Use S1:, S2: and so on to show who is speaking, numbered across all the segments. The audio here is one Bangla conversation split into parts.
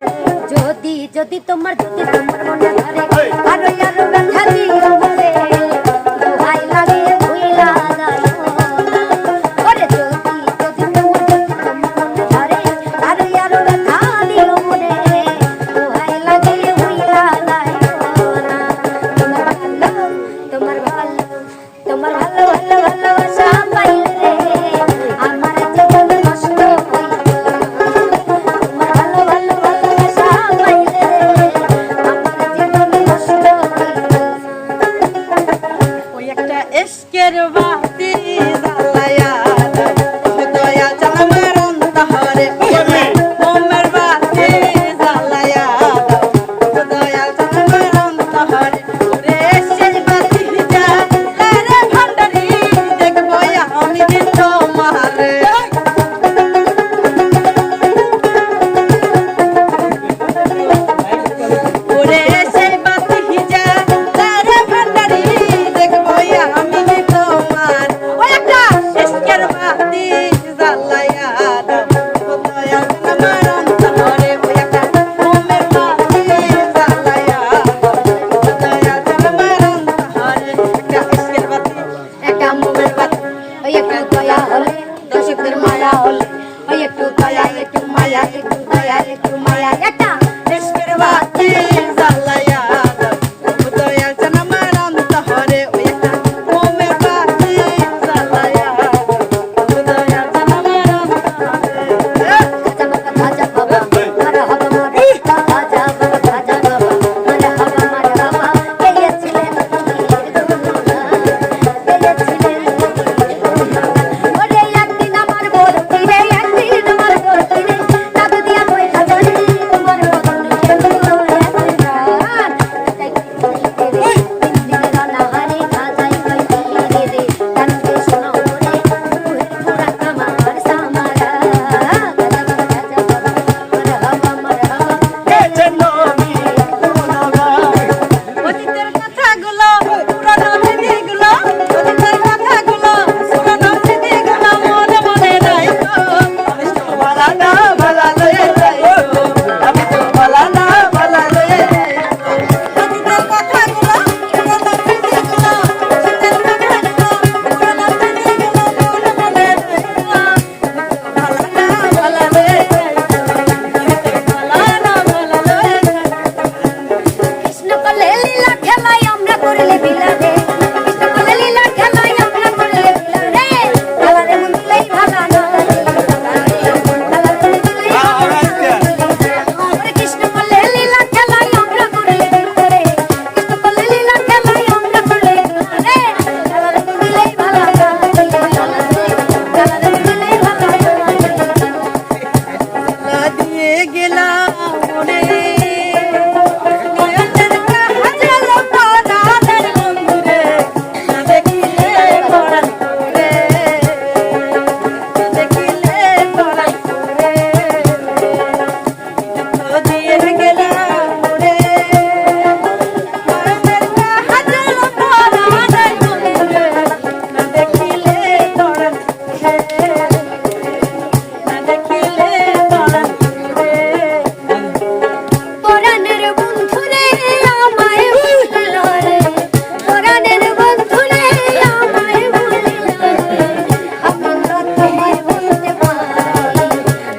S1: যদি যদি তোমার মনে ধরে আরো আরো ব্যথা দিও বলে দোহাই লাগে ভুইলা যায় ওরে যদি যদি তোমার মনে ধরে আরো আরো ব্যথা দিও বলে দোহাই লাগে ভুইলা যায় তোমার ভালো তোমার ভালো ভালো ভালোবাসা পাইলে রে আমার জীবন নষ্ট
S2: এসকের বাতি জ্বালায়া দয়া জানামার অন্তরে মোমের বাতি জ্বালায়া দয়া জানামার অন্তরে রে সেই বাতি জ্বালারে ভান্ডারি দেখবো আমি দিন তোমারে ওরে সেই বাতি জ্বালারে ভান্ডারি দেখবো আমি তোমার ওই একটা এসকের বাতি জ্বালায়া দয়া জানামার অন্তরে ওই একটা মোমের বাতি জ্বালায়া দয়া জানামার অন্তরে একটা এসকের বাতি
S1: একটা মোমের বাতি ওই একটু দয়া হলে দর্শকদের মায়া হলে ওই একটু দয়া একটু মায়া একটু দয়া একটু মায়া একটা
S2: এসকের বাতি জ্বালায়া দয়া জানামার অন্তরে ওই একটা মোমের বাতি জ্বালায়া দয়া জানামার অন্তরে
S1: খাজা বাবা মারা হবা খাজা বাবা মারা হবা পেয়েছিলে ওরে একদিন আমার বলতি রে একদিন আমার বলতি রে দাদু দিয়া কই খাজনি তোমার বদন কেউ না হারে খাজাই কই রে রে কান্দে শোনো রে পুরা কামার সামারা
S2: অতীতের কথাগুলো পুরানো স্মৃতিগুলো অতীতের কথাগুলো পুরানো স্মৃতিগুলো মনে মনে রাখো আমি তো ভালা না ভালা লয়ে যাইছো আমি তো ভালা না ভালা লয়ে যাইছো অতীতের কথাগুলো পুরানো স্মৃতিগুলো অতীতের কথাগুলো পুরানো স্মৃতিগুলো মনে মনে রাখো ভালা না ভালা লয়ে যাইছো ভালা না ভালা লয়ে যাইছো
S1: কৃষ্ণ কলে লীলা খেলাই আমরা করলে বিলা রে কৃষ্ণ কলে লীলা খেলাই আমরা করলে বিলা রে কালারে মন দিলেই ভালা না কৃষ্ণ কলে লীলা খেলাই আমরা করলে বিলা রে কৃষ্ণ কলে লীলা খেলাই আমরা করলে বিলা রে কালারে মন দিলেই ভালা না কালারে মন দিলেই ভালা
S2: না দিয়ে গেলাম মনে নয়নের কাজল পরাণের বন্ধুরে না দেখিলে পরাণ করে না দেখিলে পরাণ করে দুঃখ দিয়ে গেলাম মনে নয়নের কাজল পরাণের বন্ধুরে না দেখিলে পরাণ করে না দেখিলে পরাণ করে
S1: পরাণের বন্ধুরে আমায় ভুলিল রে পরাণের বন্ধুরে আমায় ভুলিল রে আমি না তোমায় ভুলতে পারি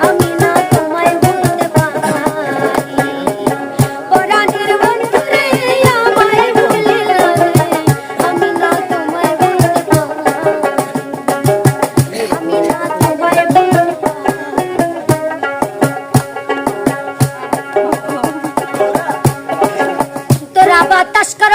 S1: আমি না তোমায় ভুলতে পারি পরাণের বন্ধুরে আমায় ভুলিল রে আমি না তোমায় ভুলতে পারি আমি না তোমায় ভুলতে তোরা বাতাস কর